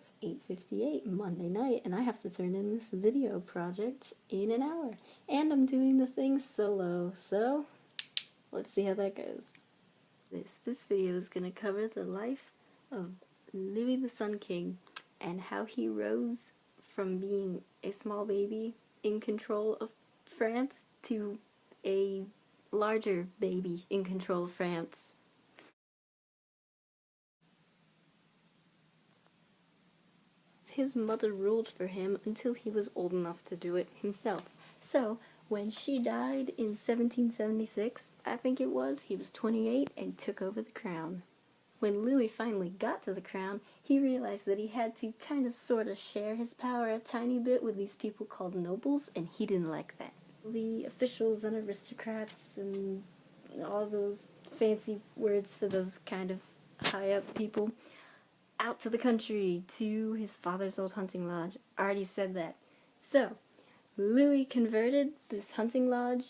It's 8:58 Monday night, and I have to turn in this video project in an hour. And I'm doing the thing solo, so let's see how that goes. This video is going to cover the life of Louis the Sun King and how he rose from being a small baby in control of France to a larger baby in control of France. His mother ruled for him until he was old enough to do it himself. So, when she died in 1776, I think it was, he was 28 and took over the crown. When Louis finally got to the crown, he realized that he had to kind of sort of share his power a tiny bit with these people called nobles, and he didn't like that. The officials and aristocrats and all those fancy words for those kind of high-up people, out to the country, to his father's old hunting lodge. I already said that. So, Louis converted this hunting lodge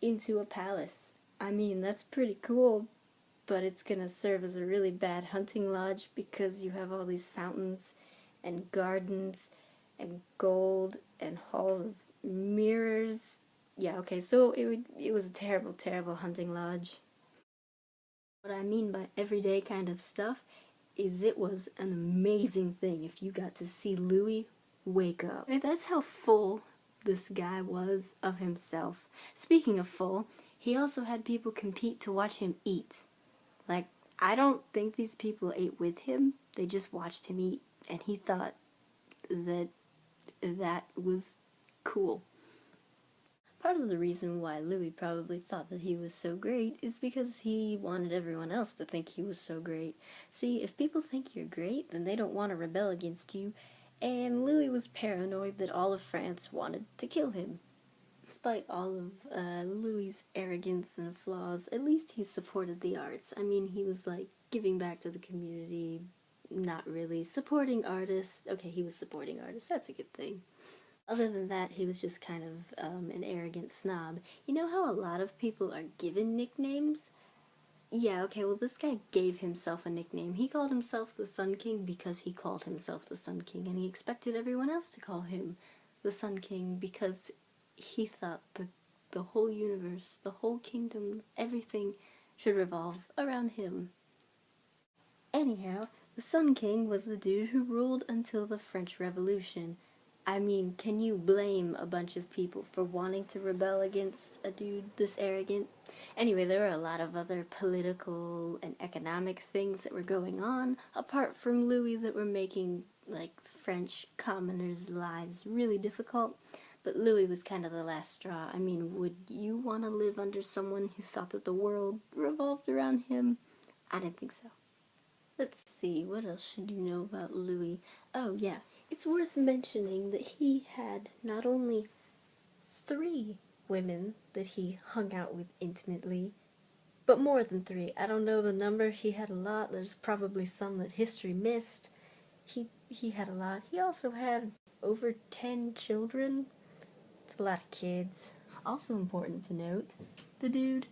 into a palace. I mean, that's pretty cool, but it's gonna serve as a really bad hunting lodge because you have all these fountains and gardens and gold and halls of mirrors. Yeah, okay, so it was a terrible, terrible hunting lodge. What I mean by everyday kind of stuff is it was an amazing thing if you got to see Louis wake up. I mean, that's how full this guy was of himself. Speaking of full, he also had people compete to watch him eat. Like, I don't think these people ate with him, they just watched him eat, and he thought that that was cool. Part of the reason why Louis probably thought that he was so great is because he wanted everyone else to think he was so great. See, if people think you're great, then they don't want to rebel against you, and Louis was paranoid that all of France wanted to kill him. Despite all of Louis's arrogance and flaws, at least he supported the arts. I mean, he was like giving back to the community, not really. Supporting artists, okay, he was supporting artists, that's a good thing. Other than that, he was just kind of an arrogant snob. You know how a lot of people are given nicknames? Yeah, okay, well this guy gave himself a nickname. He called himself the Sun King because he called himself the Sun King, and he expected everyone else to call him the Sun King because he thought that the whole universe, the whole kingdom, everything should revolve around him. Anyhow, the Sun King was the dude who ruled until the French Revolution. I mean, can you blame a bunch of people for wanting to rebel against a dude this arrogant? Anyway, there were a lot of other political and economic things that were going on, apart from Louis, that were making, like, French commoners' lives really difficult. But Louis was kind of the last straw. I mean, would you want to live under someone who thought that the world revolved around him? I didn't think so. Let's see, what else should you know about Louis? Oh yeah, it's worth mentioning that he had not only 3 women that he hung out with intimately, but more than 3. I don't know the number, he had a lot. There's probably some that history missed. He had a lot. He also had over 10 children. It's a lot of kids. Also important to note, the dude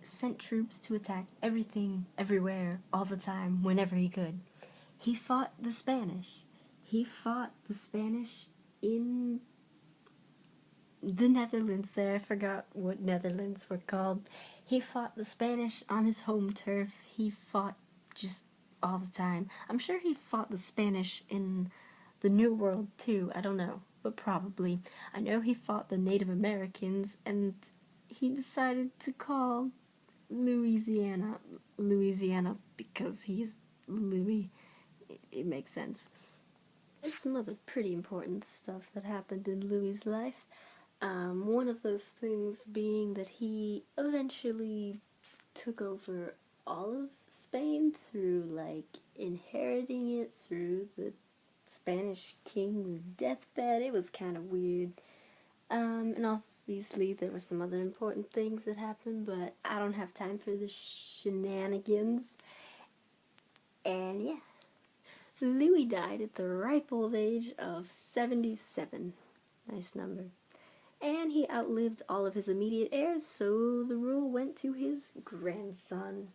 sent troops to attack everything, everywhere, all the time, whenever he could. He fought the Spanish. He fought the Spanish in the Netherlands there. I forgot what Netherlands were called. He fought the Spanish on his home turf. He fought just all the time. I'm sure he fought the Spanish in the New World too. I don't know, but probably. I know he fought the Native Americans, and he decided to call Louisiana because he's Louis. It makes sense. There's some other pretty important stuff that happened in Louis's life. One of those things being that he eventually took over all of Spain through, like, inheriting it through the Spanish king's deathbed. It was kind of weird. And obviously there were some other important things that happened, but I don't have time for the shenanigans. And yeah, Louis died at the ripe old age of 77. Nice number. And he outlived all of his immediate heirs, so the rule went to his grandson.